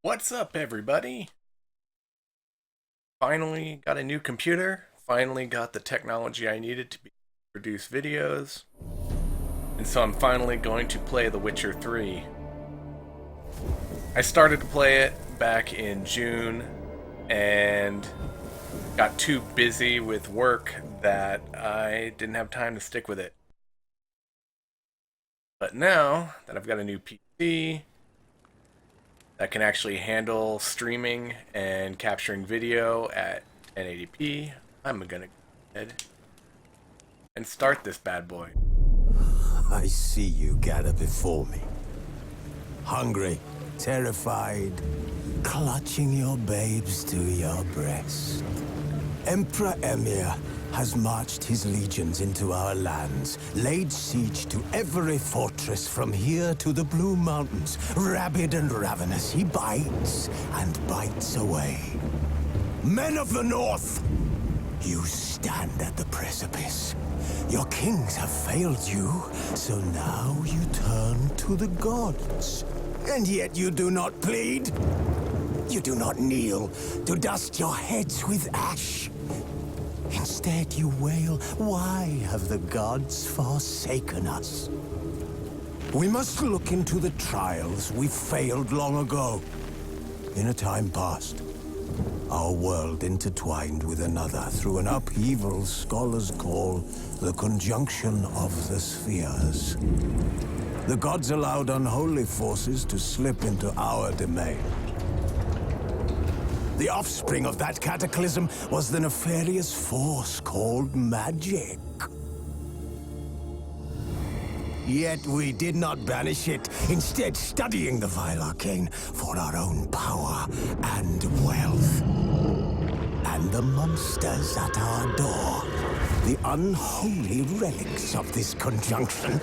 What's up, everybody? Finally got a new computer. Finally got the technology I needed to produce videos. And so I'm finally going to play The Witcher 3. I started to play it back in June and got too busy with work that I didn't have time to stick with it. But now that I've got a new PC that can actually handle streaming and capturing video at 1080p, I'm gonna go ahead and start this bad boy. I see you gather before me. Hungry, terrified, clutching your babes to your breast. Emperor Emir has marched his legions into our lands, laid siege to every fortress from here to the Blue Mountains. Rabid and ravenous, he bites and bites away. Men of the North, you stand at the precipice. Your kings have failed you, so now you turn to the gods. And yet you do not plead. You do not kneel to dust your heads with ash. Instead you wail, why have the gods forsaken us? We must look into the trials we failed long ago. In a time past, our world intertwined with another through an upheaval scholars call the conjunction of the spheres. The gods allowed unholy forces to slip into our domain. The offspring of that cataclysm was the nefarious force called magic. Yet we did not banish it, instead studying the vile arcane for our own power and wealth. And the monsters at our door, the unholy relics of this conjunction.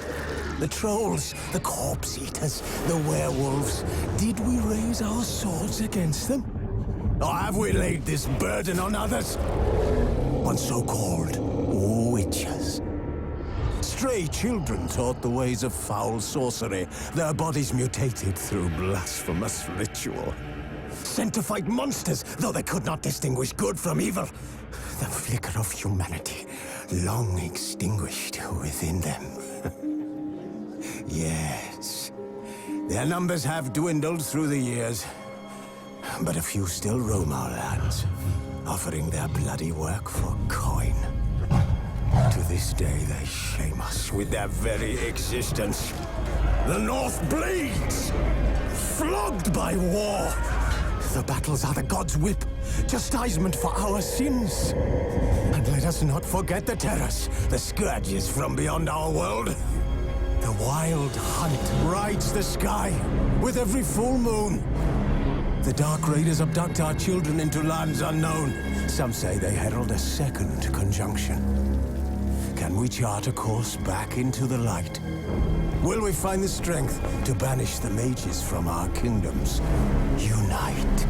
The trolls, the corpse eaters, the werewolves. Did we raise our swords against them? Or have we laid this burden on others? On so-called witches. Stray children taught the ways of foul sorcery, their bodies mutated through blasphemous ritual. Sent to fight monsters, though they could not distinguish good from evil. The flicker of humanity, long extinguished within them. Yes, their numbers have dwindled through the years. But a few still roam our lands, offering their bloody work for coin. To this day, they shame us with their very existence. The North bleeds, flogged by war. The battles are the gods' whip, chastisement for our sins. And let us not forget the terrors, the scourges from beyond our world. The wild hunt rides the sky with every full moon. The Dark Raiders abduct our children into lands unknown. Some say they herald a second conjunction. Can we chart a course back into the light? Will we find the strength to banish the mages from our kingdoms? Unite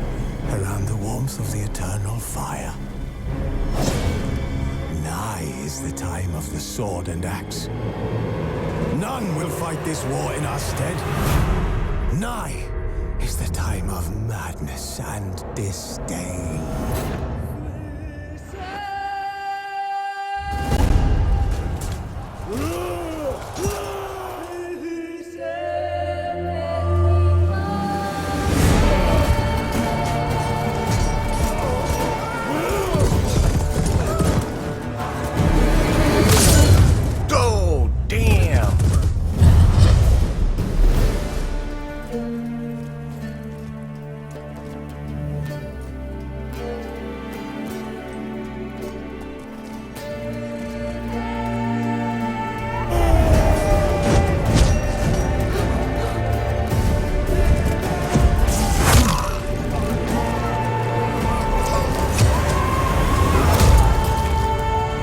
around the warmth of the eternal fire. Nigh is the time of the sword and axe. None will fight this war in our stead. Nigh is the time of madness and disdain. Oh, damn!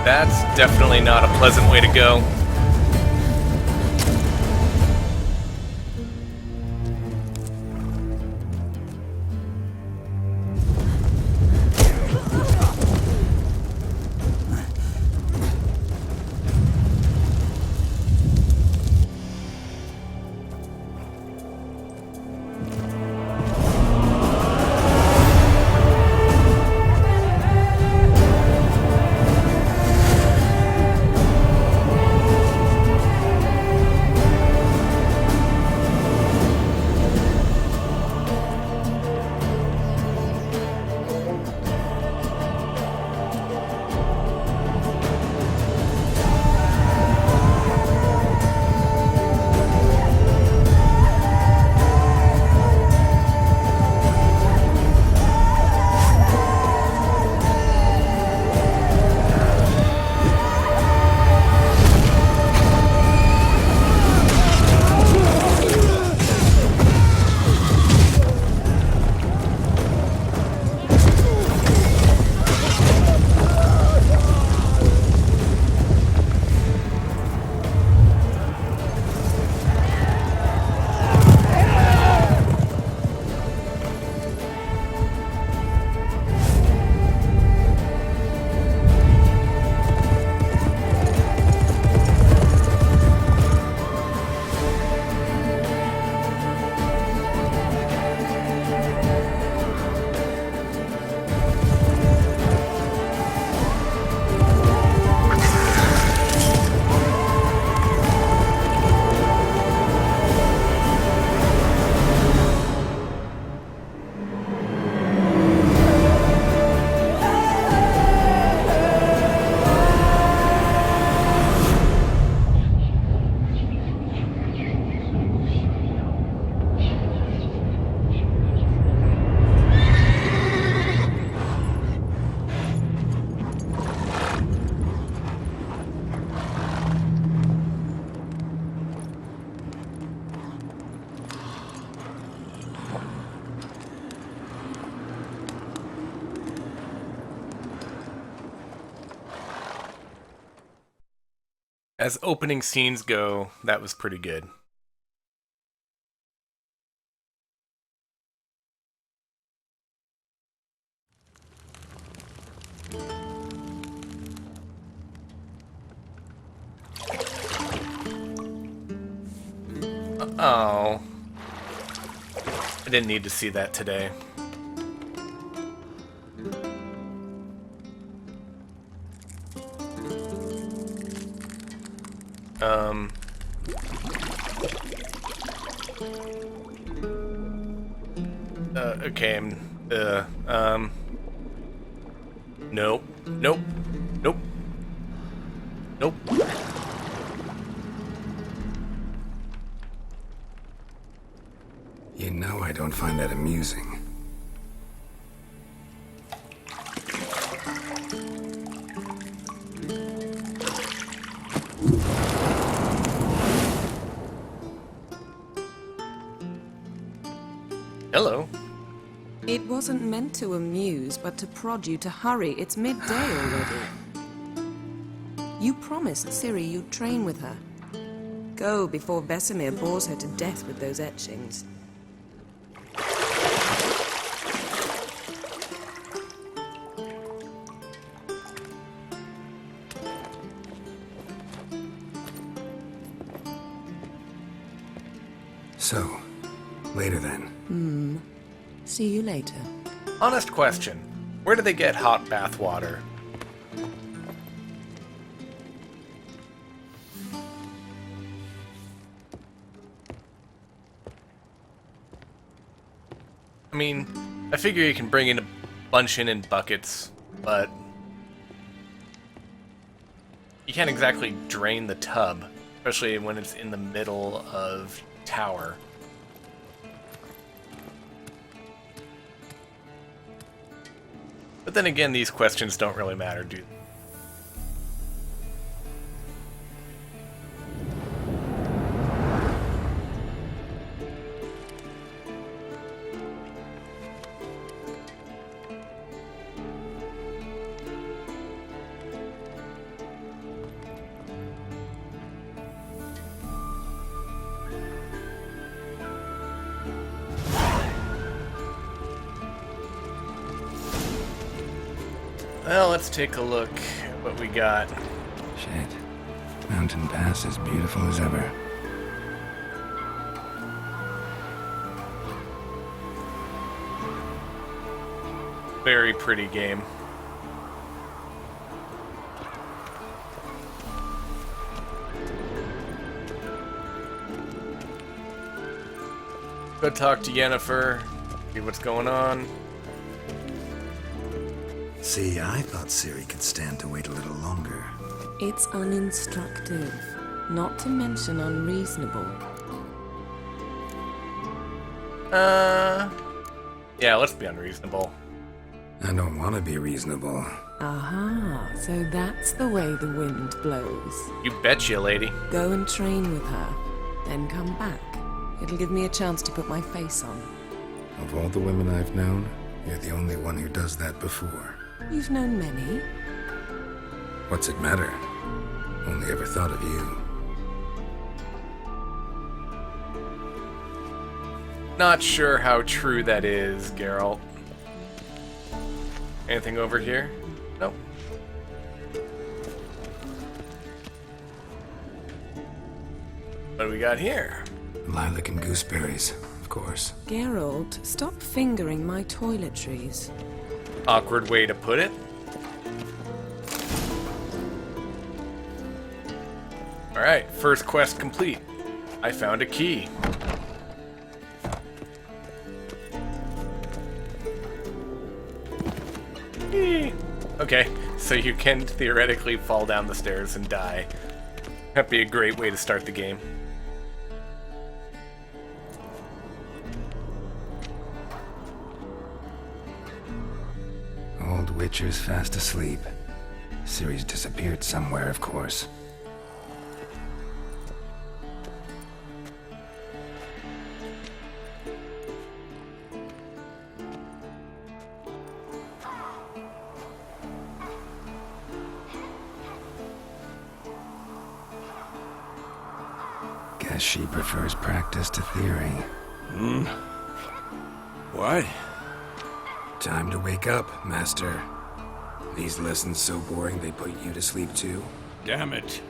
That's definitely not a pleasant way to go. As opening scenes go, that was pretty good. Oh. I didn't need to see that today. Okay, nope, nope, nope, nope. You know I don't find that amusing. Hello. It wasn't meant to amuse, but to prod you to hurry. It's midday already. You promised Ciri you'd train with her. Go before Vesemir bores her to death with those etchings. So, later then. See you later. Honest question. Where do they get hot bath water? I mean, I figure you can bring in a bunch in buckets, but you can't exactly drain the tub, especially when it's in the middle of tower. But then again, these questions don't really matter, do they? Well, let's take a look at what we got. Shit. Mountain Pass as beautiful as ever. Very pretty game. Go talk to Yennifer, see what's going on. See, I thought Ciri could stand to wait a little longer. It's uninstructive, not to mention unreasonable. Yeah, let's be unreasonable. I don't want to be reasonable. Aha, so that's the way the wind blows. You betcha, lady. Go and train with her, then come back. It'll give me a chance to put my face on. Of all the women I've known, you're the only one who does that before. You've known many. What's it matter? Only ever thought of you. Not sure how true that is, Geralt. Anything over here? Nope. What do we got here? Lilac and gooseberries, of course. Geralt, stop fingering my toiletries. Awkward way to put it. Alright, first quest complete. I found a key. Eee. Okay, so you can theoretically fall down the stairs and die. That'd be a great way to start the game. Old Witcher's fast asleep. Ciri's disappeared somewhere, of course. Guess she prefers practice to theory. What? Time to wake up, Master. These lessons so boring they put you to sleep too? Damn it.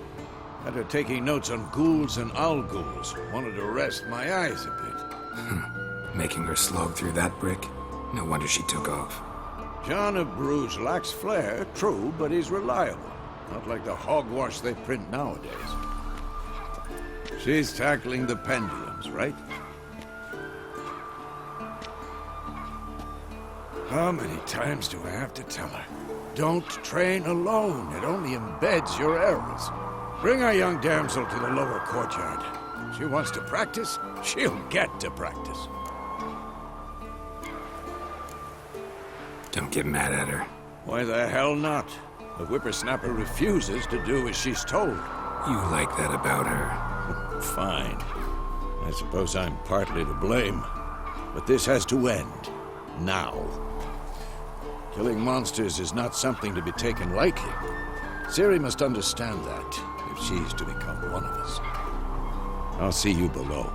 Had her taking notes on ghouls and owl ghouls. Wanted to rest my eyes a bit. Making her slog through that brick? No wonder she took off. John of Bruges lacks flair, true, but he's reliable. Not like the hogwash they print nowadays. She's tackling the pendulums, right? How many times do I have to tell her? Don't train alone. It only embeds your errors. Bring our young damsel to the lower courtyard. She wants to practice, she'll get to practice. Don't get mad at her. Why the hell not? The whippersnapper refuses to do as she's told. You like that about her. Fine. I suppose I'm partly to blame. But this has to end. Now. Killing monsters is not something to be taken lightly. Ciri must understand that, if she's to become one of us. I'll see you below.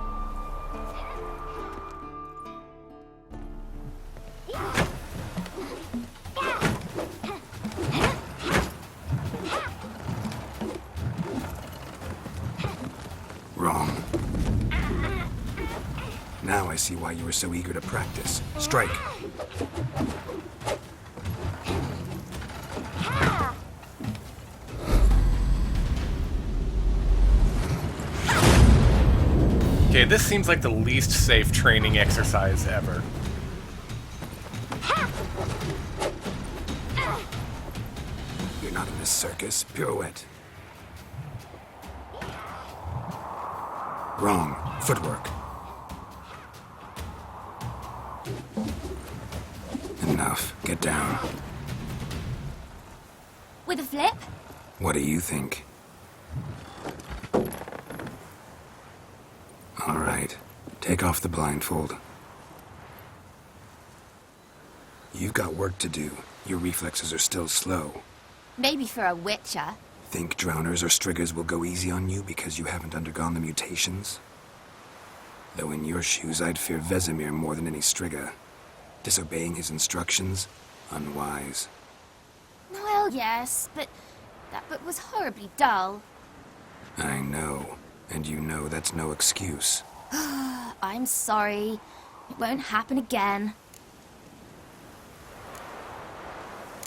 Wrong. Now I see why you were so eager to practice. Strike. Okay, this seems like the least safe training exercise ever. You're not in a circus. Pirouette. Wrong. Footwork. Enough. Get down. With a flip? What do you think? All right. Take off the blindfold. You've got work to do. Your reflexes are still slow. Maybe for a witcher. Think drowners or striggers will go easy on you because you haven't undergone the mutations? Though in your shoes, I'd fear Vesemir more than any strigger. Disobeying his instructions? Unwise. Well, yes, but that book was horribly dull. I know. And you know that's no excuse. I'm sorry. It won't happen again.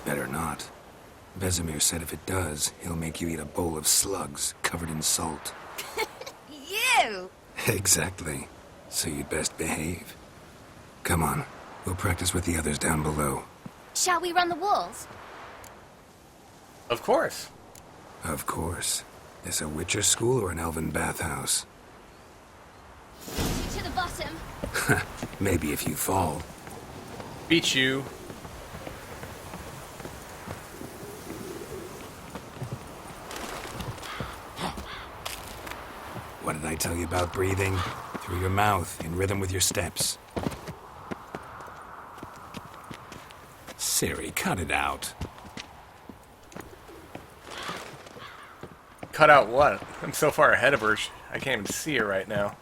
Better not. Vesemir said if it does, he'll make you eat a bowl of slugs covered in salt. You! Exactly. So you'd best behave. Come on. We'll practice with the others down below. Shall we run the walls? Of course. Of course. Is a Witcher school or an elven bathhouse? To the bottom. Maybe if you fall. Beat you. What did I tell you about breathing? Through your mouth, in rhythm with your steps. Ciri, cut it out. Cut out what? I'm so far ahead of her, I can't even see her right now.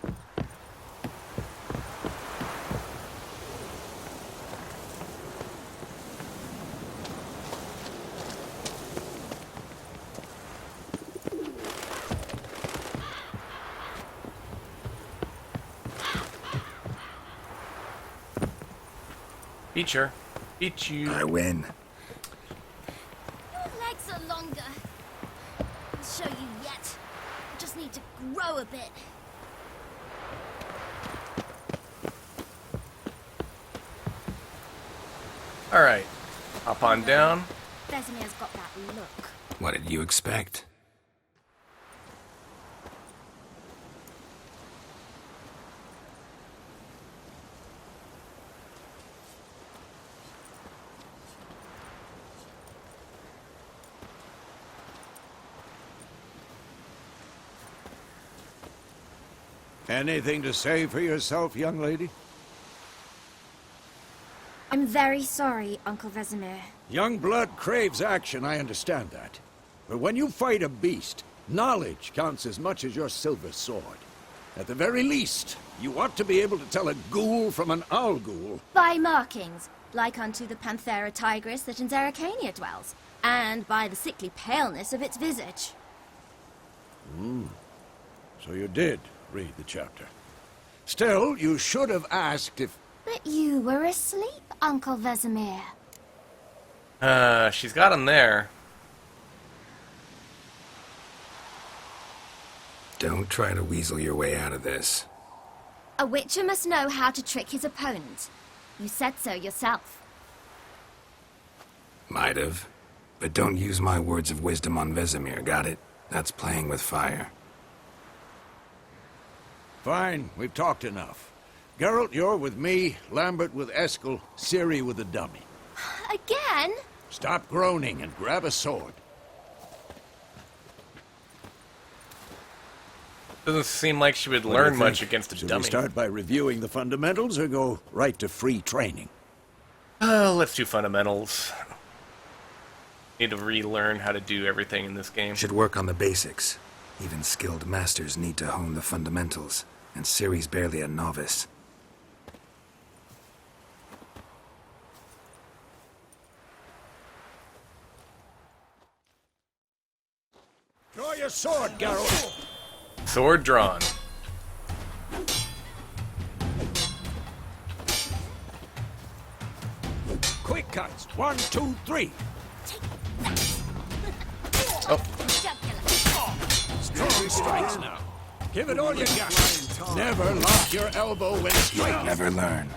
Beat her. Beat you. I win. Your legs are longer. I'll show you yet. I just need to grow a bit. Alright. Hop on down. Vesemir's got that look. What did you expect? Anything to say for yourself, young lady? I'm very sorry, Uncle Vesemir. Young blood craves action, I understand that. But when you fight a beast, knowledge counts as much as your silver sword. At the very least, you ought to be able to tell a ghoul from an owl ghoul. By markings, like unto the Panthera tigris that in Zeracania dwells, and by the sickly paleness of its visage. So you did read the chapter. Still, you should have asked if... But you were asleep, Uncle Vesemir. She's got him there. Don't try to weasel your way out of this. A witcher must know how to trick his opponent. You said so yourself. Might have. But don't use my words of wisdom on Vesemir, got it? That's playing with fire. Fine, we've talked enough. Geralt, you're with me, Lambert with Eskel, Ciri with the dummy. Again? Stop groaning and grab a sword. Doesn't seem like she would What do you learn much think? against a Should dummy. we start by reviewing the fundamentals or go right to free training? Let's do fundamentals. Need to relearn how to do everything in this game. Should work on the basics. Even skilled masters need to hone the fundamentals, and Ciri's barely a novice. Draw your sword, Geralt! Sword drawn. Quick cuts! 1, 2, 3! Oh, Strong strikes now. Give it all you got. Never lock your elbow when striking. Never learn.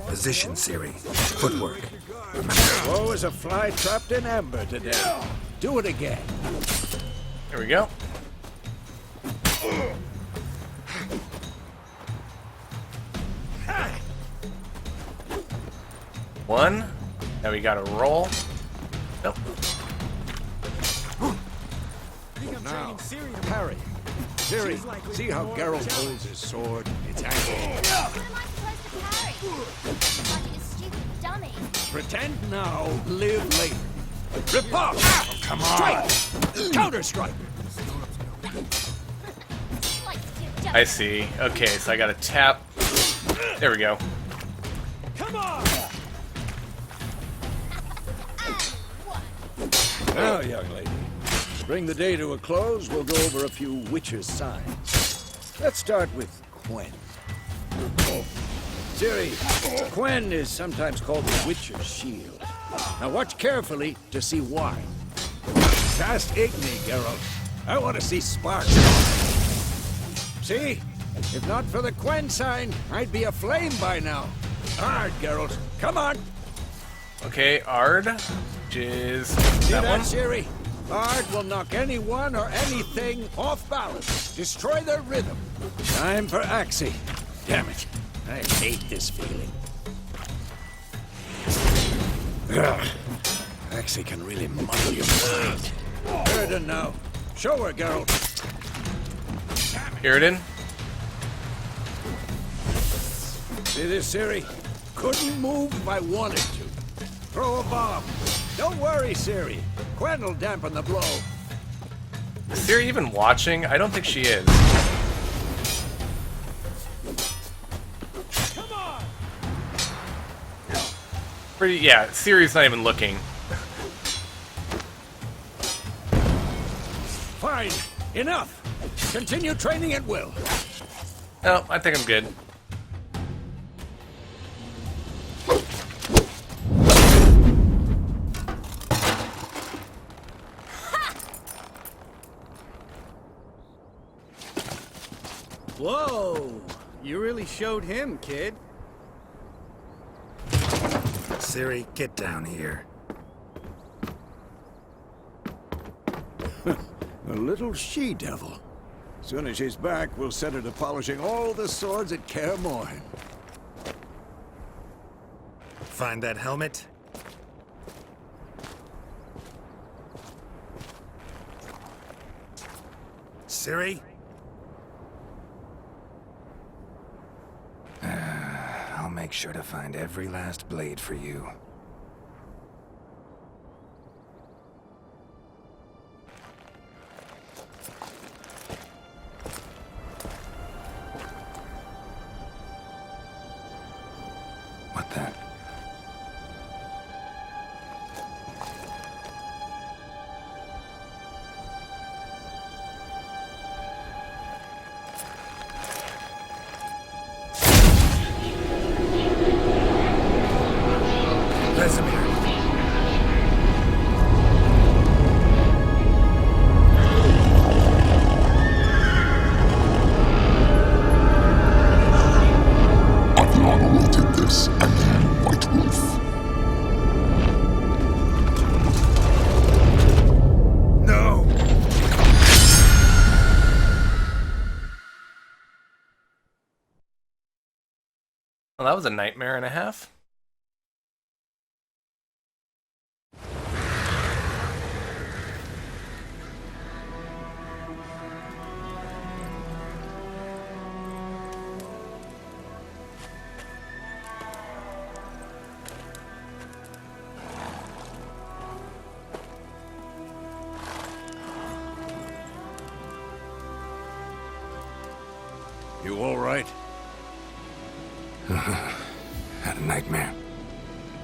Position, Ciri. Footwork. Remember, Slow as a fly trapped in amber today. Do it again. there we go. One. Now we gotta roll. Nope. Now, parry. Ciri, see how Geralt holds his sword? It's angled. What am I supposed to parry? Like a stupid dummy. Pretend now, live later. Riposte! Come on! Strike! Counter-strike! Like stupid dummy. I see. Okay, so I gotta tap. There we go. Come on! Now, young lady, to bring the day to a close, we'll go over a few witches' signs. Let's start with Quen. Ciri, Quen is sometimes called the Witcher's Shield. Now watch carefully to see why. Cast Igni, Geralt. I want to see sparks. See? If not for the Quen sign, I'd be aflame by now. Hard, Geralt. Come on. Okay, Ard, which is See that that, one. Ciri? Ard will knock anyone or anything off balance. Destroy their rhythm. Time for Axie. Damn it. I hate this feeling. Ugh. Axie can really muddle your mind. Erden now. Show her, Geralt. Irridin. See this, Ciri? Couldn't move if I wanted to. Throw a bomb. Don't worry, Ciri. Quen will dampen the blow. Is Ciri even watching? I don't think she is. Come on! Pretty, yeah, Ciri's not even looking. Fine. Enough. Continue training at will. No, I think I'm good. Whoa! You really showed him, kid. Ciri, get down here. A little she-devil. Soon as she's back, we'll set her to polishing all the swords at Kaer Morhen. Find that helmet? Ciri? I'll make sure to find every last blade for you. What the? Vesemir. Adriana will take this, and then White Wolf. No! Well, that was a nightmare and a half. You all right? Had a nightmare.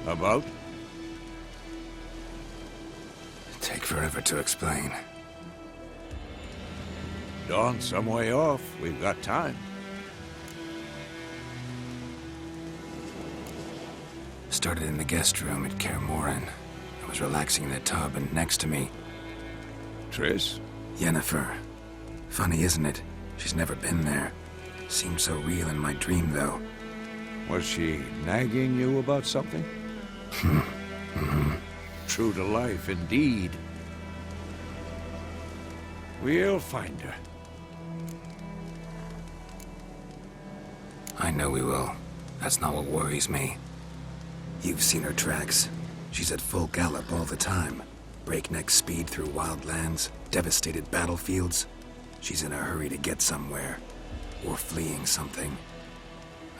About? Take forever to explain. Dawn's some way off. We've got time. Started in the guest room at Kaer Morhen. I was relaxing in the tub, and next to me, Triss? Yennifer. Funny, isn't it? She's never been there. Seemed so real in my dream, though. Was she nagging you about something? True to life, indeed. We'll find her. I know we will. That's not what worries me. You've seen her tracks. She's at full gallop all the time. Breakneck speed through wild lands, devastated battlefields. She's in a hurry to get somewhere. Or fleeing something.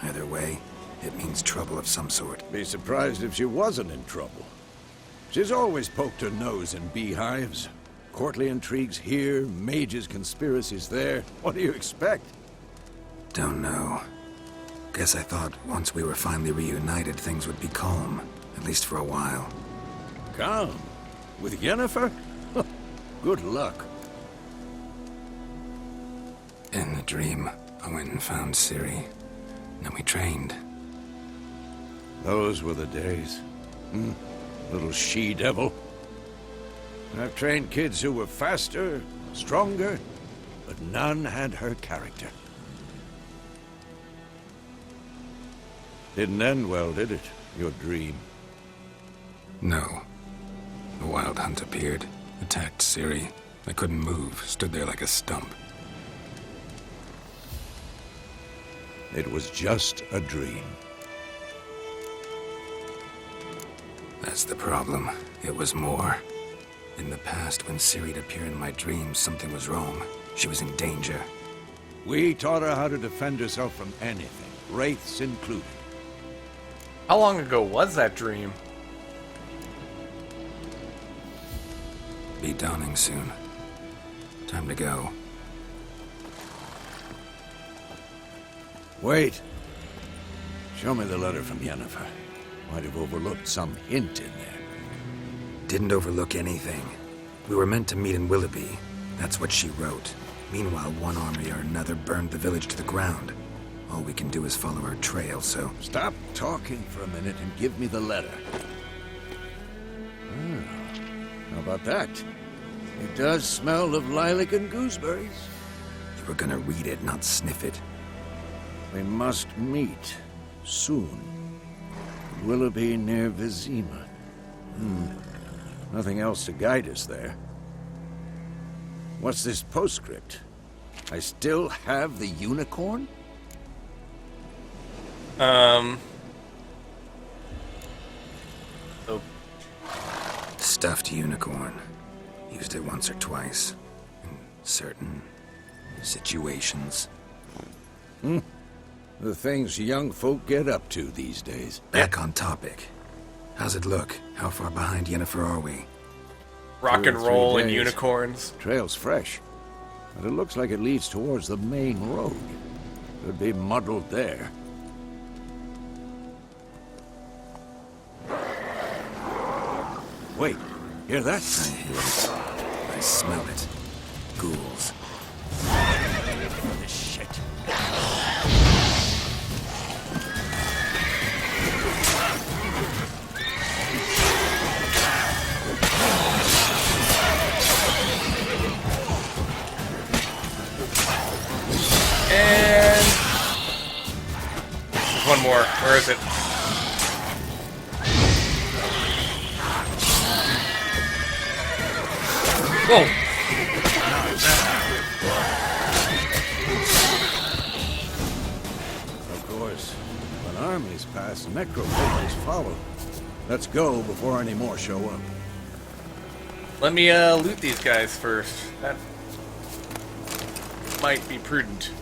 Either way, it means trouble of some sort. Be surprised if she wasn't in trouble. She's always poked her nose in beehives. Courtly intrigues here, mages' conspiracies there. What do you expect? Don't know. Guess I thought once we were finally reunited, things would be calm. At least for a while. Calm? With Yennefer? Good luck. In the dream, I went and found Ciri. Then we trained. Those were the days. Little she-devil. I've trained kids who were faster, stronger, but none had her character. Didn't end well, did it? Your dream? No. The Wild Hunt appeared, attacked Ciri. I couldn't move, stood there like a stump. It was just a dream. That's the problem. It was more. In the past, when Ciri'd appear in my dreams, something was wrong. She was in danger. We taught her how to defend herself from anything, wraiths included. How long ago was that dream? Be dawning soon. Time to go. Wait. Show me the letter from Yennefer. Might have overlooked some hint in there. Didn't overlook anything. We were meant to meet in Willoughby. That's what she wrote. Meanwhile, one army or another burned the village to the ground. All we can do is follow her trail, so... Stop talking for a minute and give me the letter. How about that? It does smell of lilac and gooseberries. You were gonna read it, not sniff it. We must meet soon. Willoughby near Vizima. Nothing else to guide us there. What's this postscript? I still have the unicorn? So Stuffed unicorn. Used it once or twice. In certain situations. The things young folk get up to these days. Back on topic. How's it look? How far behind Yennefer are we? rock 2 and or 3 roll and days. unicorns. Trail's fresh, but it looks like it leads towards the main road. Could be muddled there. Wait, hear that? I hear it. I smell it. Ghouls. This shit. And there's one more. Where is it? Whoa! Of course, when armies pass, necrophages follow. Let's go before any more show up. Let me loot these guys first. That might be prudent.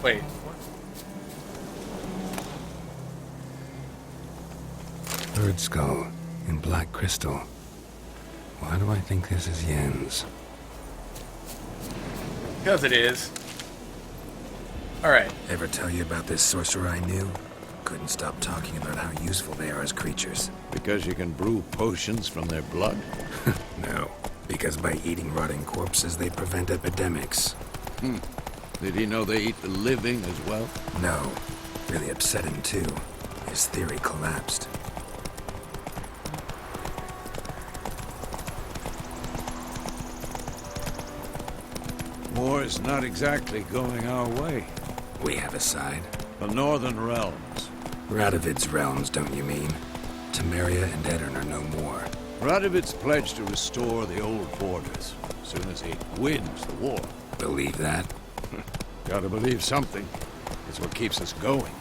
Wait. Bird skull in black crystal. Why do I think this is Yen's? Because it is. Alright. Ever tell you about this sorcerer I knew? Couldn't stop talking about how useful they are as creatures. Because you can brew potions from their blood? No, because by eating rotting corpses, they prevent epidemics. Did he know they eat the living as well? No, really upset him too. His theory collapsed. War's not exactly going our way. We have a side. The Northern Realms. Radovid's realms, don't you mean? Temeria and Edirn are no more. Radovid's pledged to restore the old borders as soon as he wins the war. Believe that? Gotta believe something. It's what keeps us going.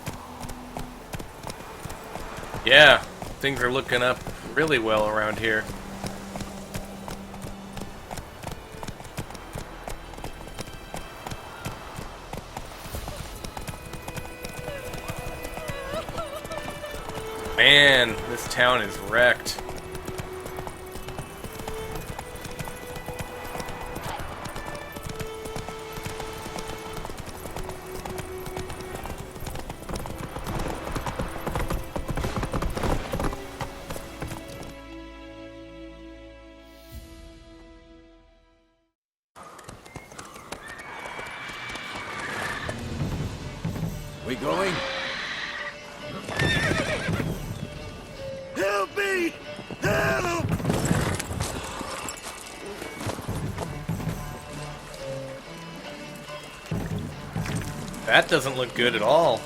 Yeah, things are looking up really well around here. Man, this town is wrecked. We going? Help me! Help! That doesn't look good at all.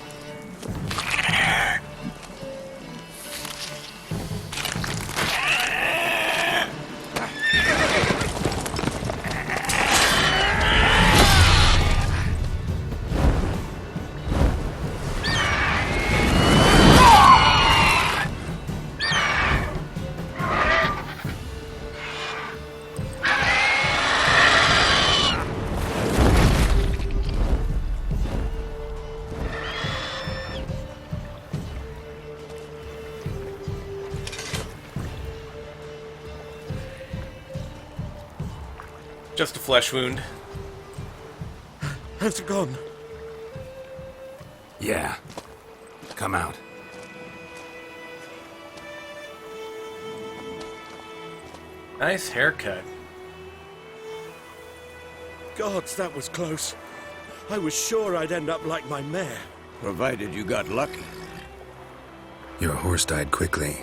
Just a flesh wound. Has it gone? Yeah. Come out. Nice haircut. Gods, that was close. I was sure I'd end up like my mare. Provided you got lucky. Your horse died quickly,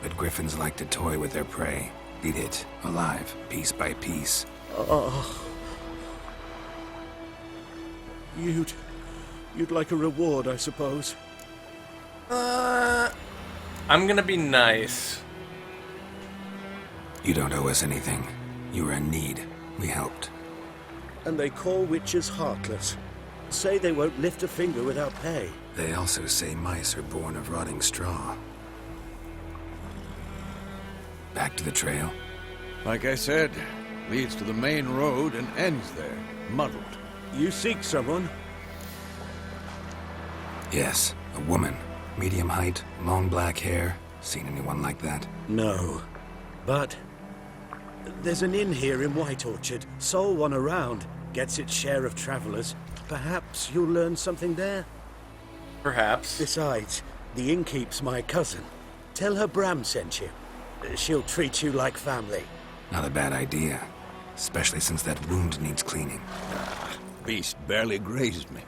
but griffins like to toy with their prey. Eat it, alive, piece by piece. Oh. You'd like a reward, I suppose. I'm gonna be nice. You don't owe us anything. You were in need. We helped. And they call witches heartless. Say they won't lift a finger without pay. They also say mice are born of rotting straw. Back to the trail? Like I said, leads to the main road and ends there, muddled. You seek someone? Yes, a woman. Medium height, long black hair, Seen anyone like that? No. But there's an inn here in White Orchard. Sole one around. Gets its share of travelers. Perhaps you'll learn something there? Perhaps. Besides, the innkeep's my cousin. Tell her Bram sent you. She'll treat you like family. Not a bad idea. Especially since that wound needs cleaning. Beast barely grazed me.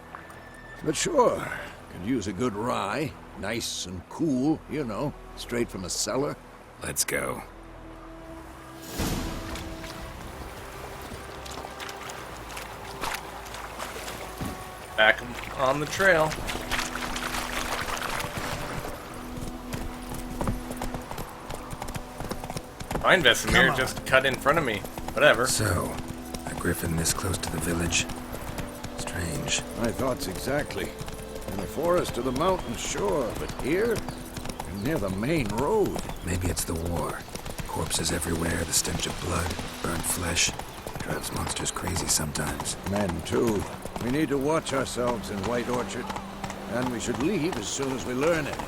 But sure, could use a good rye. Nice and cool, you know, straight from a cellar. Let's go. Back on the trail. Fine, Vesemir just cut in front of me. Whatever. So, a griffin this close to the village? Strange. My thoughts exactly. In the forest or the mountains, sure, but here? Near the main road. Maybe it's the war. Corpses everywhere, the stench of blood, burnt flesh. Drives monsters crazy sometimes. Men, too. We need to watch ourselves in White Orchard. And we should leave as soon as we learn it.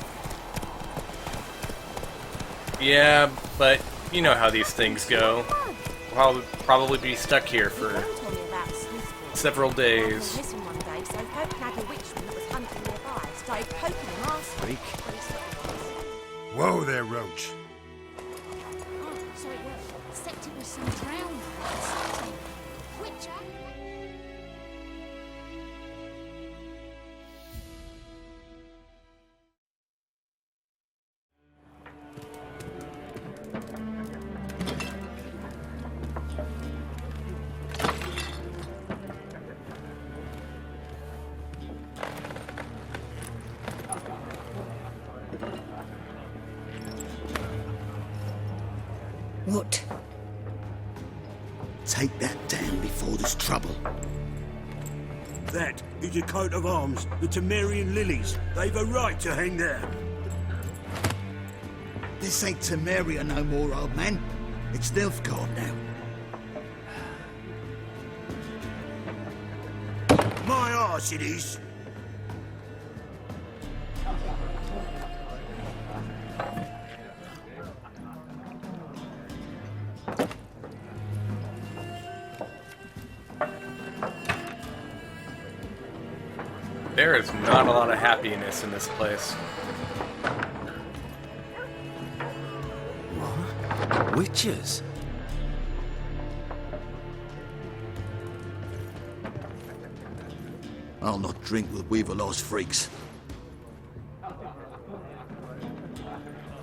Yeah, but you know how these things go. We'll probably be stuck here for several days. Whoa there, Roach. Oh, so it worked. Except it was some drowned. Witcher? What? Take that down before there's trouble. That is a coat of arms, the Temerian lilies. They've a right to hang there. This ain't Temeria no more, old man. It's Nilfgaard now. My arse it is. There is not a lot of happiness in this place. What? Witches? I'll not drink with Weaverlaw's freaks.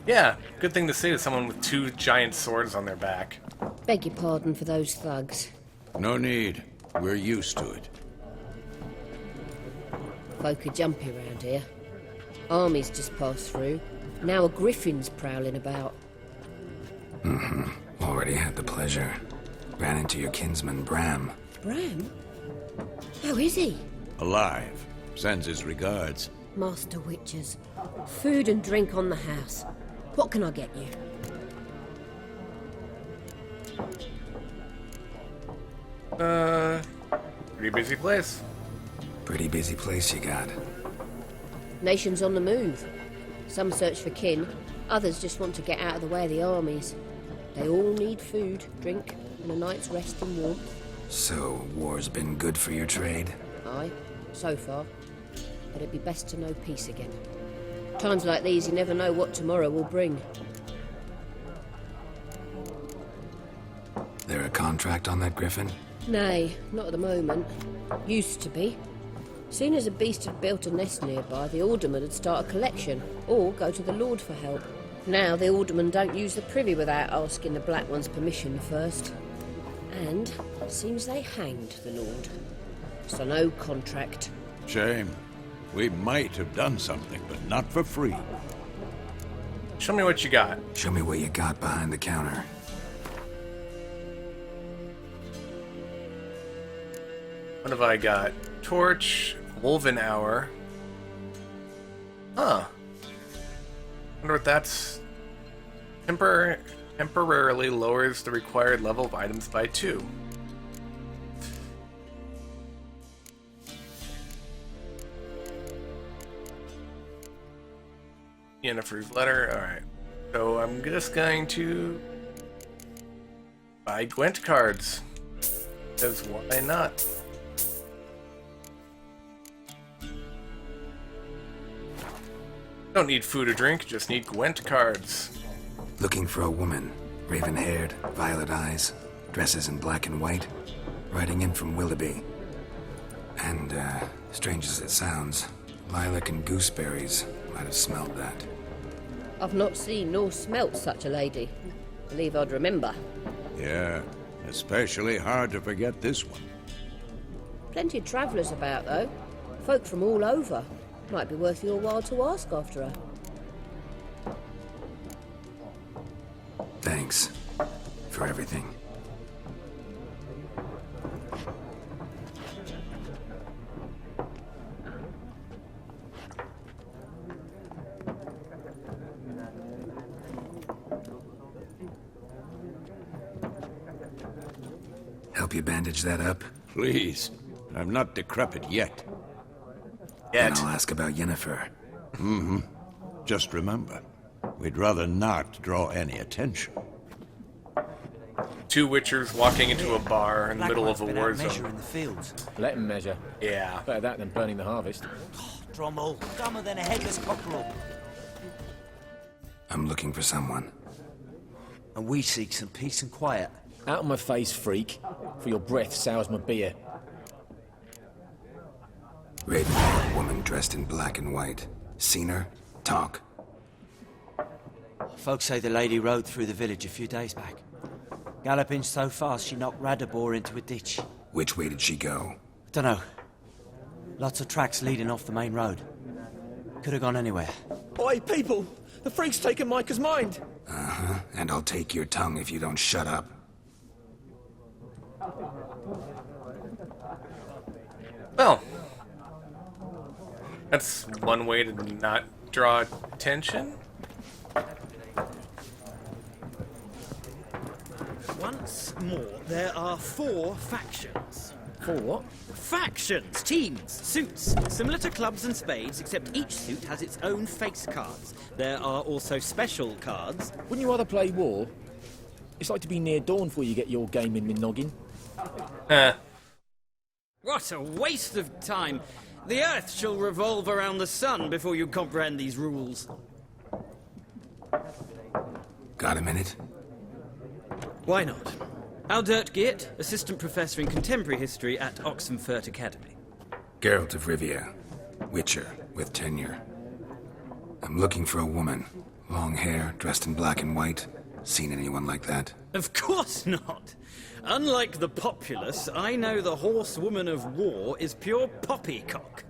Yeah, good thing to say to someone with two giant swords on their back. Beg your pardon for those thugs. No need. We're used to it. Folk are jumpy around here. Armies just passed through. Now a griffin's prowling about. Already had the pleasure. Ran into your kinsman, Bram. Bram? How is he? Alive. Sends his regards. Master Witchers. Food and drink on the house. What can I get you? Pretty busy place. Pretty busy place you got. Nations on the move. Some search for kin, others just want to get out of the way of the armies. They all need food, drink, and a night's rest and warmth. So, war's been good for your trade? Aye, so far. But it'd be best to know peace again. Times like these, you never know what tomorrow will bring. There a contract on that griffin? Nay, not at the moment. Used to be. Soon as a beast had built a nest nearby, the alderman would start a collection, or go to the Lord for help. Now the aldermen don't use the privy without asking the Black One's permission first. And seems they hanged the Lord. So no contract. Shame. We might have done something, but not for free. Show me what you got. Show me what you got behind the counter. What have I got? Torch, Wolven Hour. Huh. Wonder what that's... Temporarily lowers the required level of items by 2. Yennefer's letter, alright. So I'm just going to buy Gwent cards. Because why not? Don't need food or drink, just need Gwent cards. Looking for a woman. Raven-haired, violet eyes, dresses in black and white. Riding in from Willoughby. And, strange as it sounds, Lilac and Gooseberries might have smelled that. I've not seen nor smelt such a lady. Believe I'd remember. Yeah, especially hard to forget this one. Plenty of travellers about, though. Folk from all over. Might be worth your while to ask after her. Thanks for everything. Help you bandage that up? Please. I'm not decrepit yet. Then I'll ask about Yennifer. Mm-hmm. Just remember, we'd rather not draw any attention. Two witchers walking into a bar in the middle of a war zone. In the fields. Let them measure. Yeah. Better that than burning the harvest. Drommel, dumber than a headless cockerel. I'm looking for someone. And we seek some peace and quiet. Out of my face, freak. For your breath sours my beer. Raven-haired woman dressed in black and white. Seen her? Talk. Folks say the lady rode through the village a few days back. Galloping so fast she knocked Radabor into a ditch. Which way did she go? Dunno. Lots of tracks leading off the main road. Could have gone anywhere. Oi, people! The freak's taken Micah's mind! Uh-huh. And I'll take your tongue if you don't shut up. Well, that's one way to not draw attention. Once more, there are 4 factions. 4 what? Factions, teams, suits, similar to clubs and spades, except each suit has its own face cards. There are also special cards. Wouldn't you rather play war? It's like to be near dawn before you get your game in the noggin. What a waste of time! The Earth shall revolve around the sun before you comprehend these rules. Got a minute? Why not? Aldert Geert, Assistant Professor in Contemporary History at Oxenfurt Academy. Geralt of Rivia. Witcher, with tenure. I'm looking for a woman. Long hair, dressed in black and white. Seen anyone like that? Of course not! Unlike the populace, I know the horsewoman of war is pure poppycock.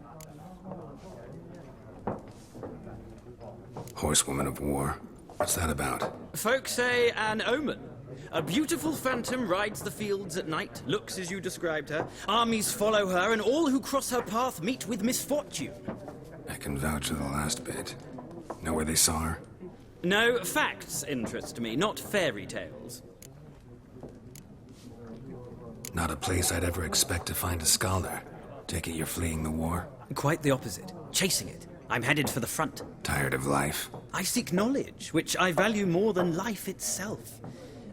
Horsewoman of war? What's that about? Folk say an omen. A beautiful phantom rides the fields at night, looks as you described her. Armies follow her, and all who cross her path meet with misfortune. I can vouch for the last bit. Know where they saw her? No, facts interest me, not fairy tales. Not a place I'd ever expect to find a scholar. Take it you're fleeing the war? Quite the opposite. Chasing it. I'm headed for the front. Tired of life? I seek knowledge, which I value more than life itself.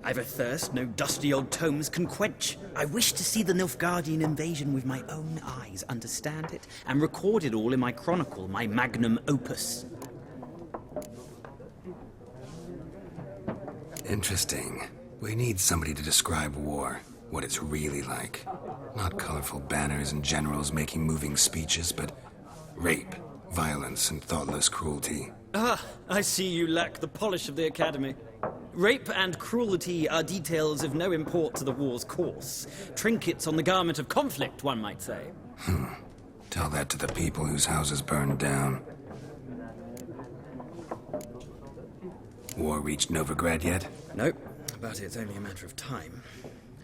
I've a thirst no dusty old tomes can quench. I wish to see the Nilfgaardian invasion with my own eyes, understand it, and record it all in my chronicle, my magnum opus. Interesting. We need somebody to describe war, what it's really like. Not colorful banners and generals making moving speeches, but rape, violence, and thoughtless cruelty. Ah, I see you lack the polish of the Academy. Rape and cruelty are details of no import to the war's course. Trinkets on the garment of conflict, one might say. Tell that to the people whose houses burned down. War reached Novigrad yet? Nope, but it's only a matter of time.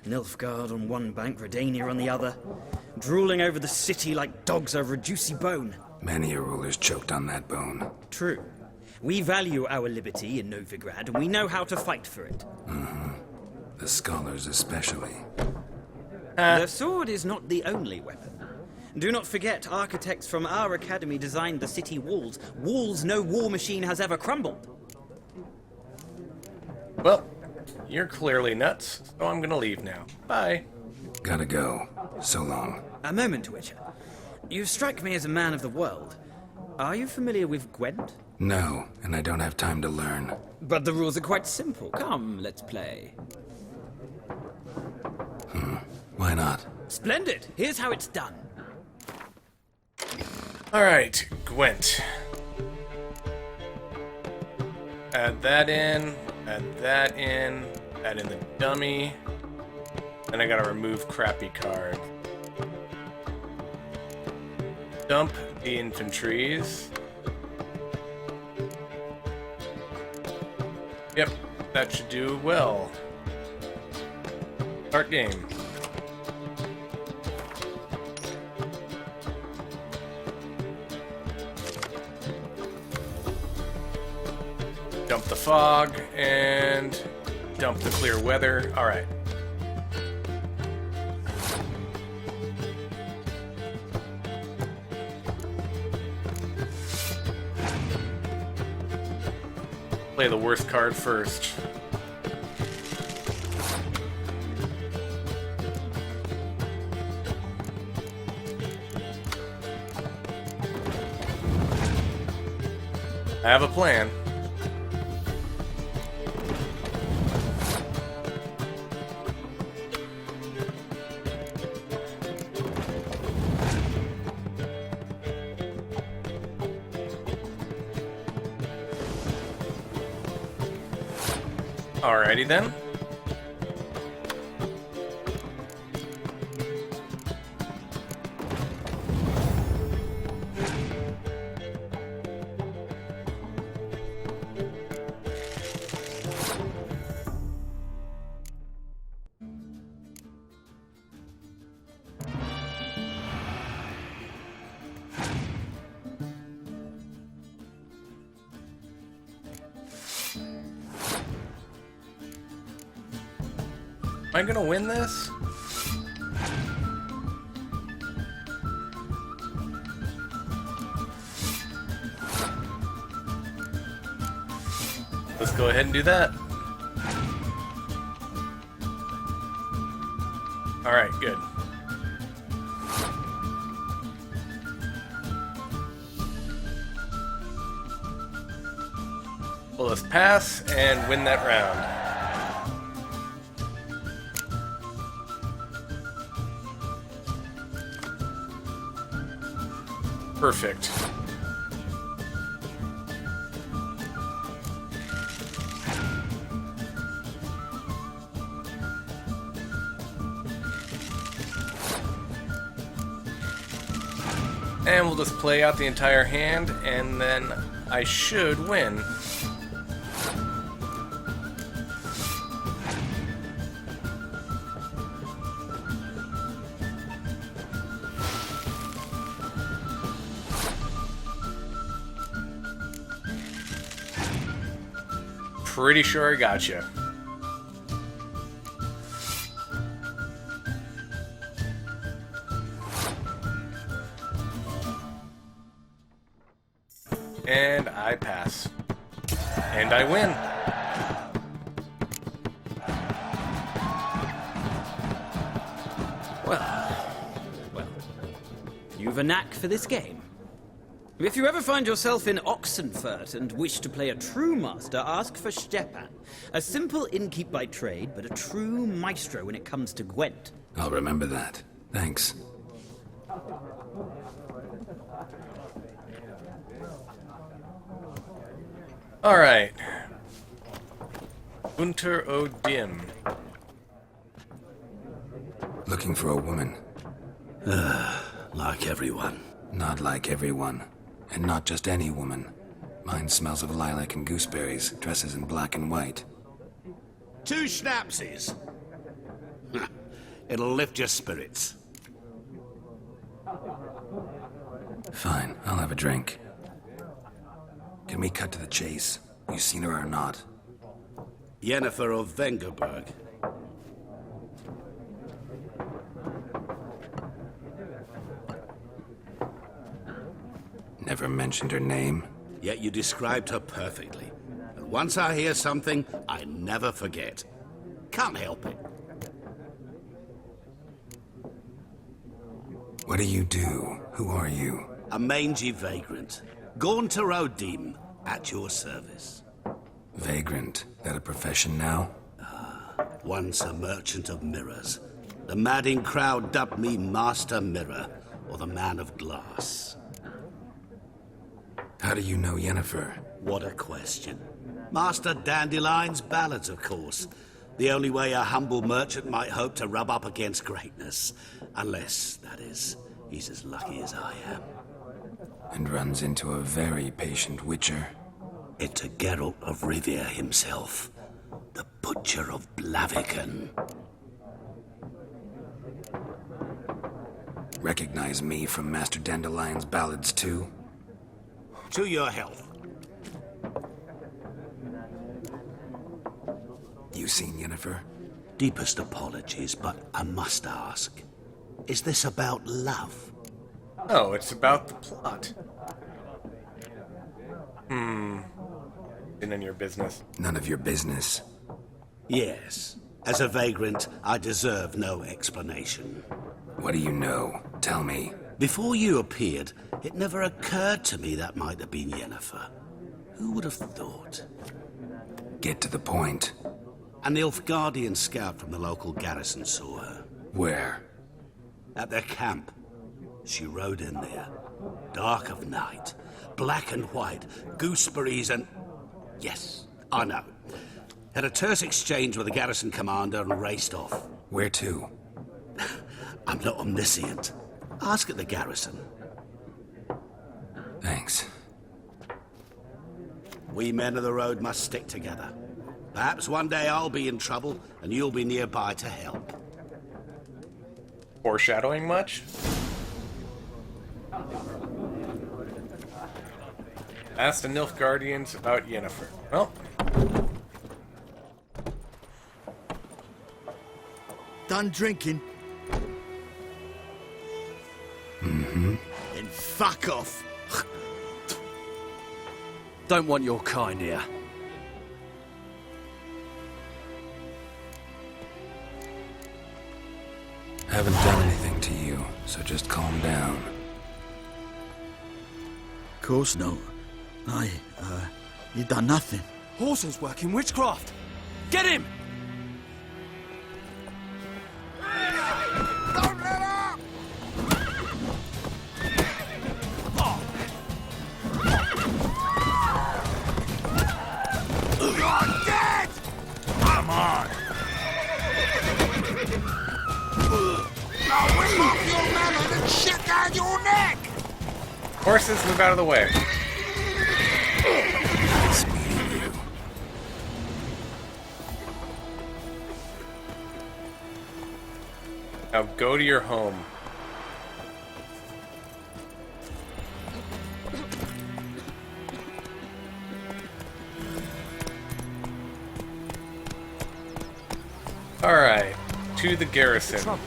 Nilfgaard on one bank, Redania on the other, drooling over the city like dogs over a juicy bone. Many a ruler's choked on that bone. True. We value our liberty in Novigrad, and we know how to fight for it. The scholars especially. The sword is not the only weapon. Do not forget, architects from our academy designed the city walls. Walls no war machine has ever crumbled. Well, you're clearly nuts, so I'm gonna leave now. Bye. Gotta go. So long. A moment, Witcher. You strike me as a man of the world. Are you familiar with Gwent? No, and I don't have time to learn. But the rules are quite simple. Come, let's play. Why not? Splendid! Here's how it's done. Alright, Gwent. Add that in, add that in, add in the dummy. Then I gotta remove crappy cards. Dump the infantries. Yep, that should do well. Start game. Dump the fog and dump the clear weather. All right. Play the worst card first. I have a plan. Alrighty then. Am I gonna win this? Let's go ahead and do that. Alright, good. Well, let's pass and win that round. Perfect. And we'll just play out the entire hand, and then I should win. Pretty sure I got you. And I pass. And I win. Well, you've a knack for this game. If you ever find yourself in Oxenfurt and wish to play a true master, ask for Stepan. A simple innkeep by trade, but a true maestro when it comes to Gwent. I'll remember that. Thanks. Alright. Unter Odim. Looking for a woman. Like everyone. Not like everyone. And not just any woman. Mine smells of lilac and gooseberries, dresses in black and white. 2 schnapsies. It'll lift your spirits. Fine, I'll have a drink. Can we cut to the chase? You seen her or not? Yennifer of Vengerberg. Never mentioned her name. Yet you described her perfectly. And Once I hear something, I never forget. Can't help it. What do you do? Who are you? A mangy vagrant. Gone to Rodim, at your service. Vagrant? That a profession now? Once a merchant of mirrors. The madding crowd dubbed me Master Mirror, or the Man of Glass. How do you know Yennifer? What a question. Master Dandelion's ballads, of course. The only way a humble merchant might hope to rub up against greatness. Unless, that is, he's as lucky as I am. And runs into a very patient witcher. Into Geralt of Rivia himself. The Butcher of Blaviken. Recognize me from Master Dandelion's ballads, too? To your health. You seen Yennifer? Deepest apologies, but I must ask. Is this about love? No, it's about the plot. None of your business. None of your business. Yes. As a vagrant, I deserve no explanation. What do you know? Tell me. Before you appeared, it never occurred to me that might have been Yennefer. Who would have thought? Get to the point. An Nilfgaardian scout from the local garrison saw her. Where? At their camp. She rode in there. Dark of night. Black and white. Gooseberries and... Yes, I know. Had a terse exchange with the garrison commander and raced off. Where to? I'm not omniscient. Ask at the garrison. Thanks. We men of the road must stick together. Perhaps one day I'll be in trouble and you'll be nearby to help. Foreshadowing much? Ask the Nilfgaardians about Yennefer. Well. Done drinking? Mm-hmm. Then fuck off. Don't want your kind here. Haven't done anything to you, so just calm down. Of course not. You done nothing. Horson's working witchcraft. Get him! Don't let up! You're dead! Come on! Now whip off your melon and shit down your neck! Horses, move out of the way. Nice meeting you. Now go to your home. Alright, to the garrison.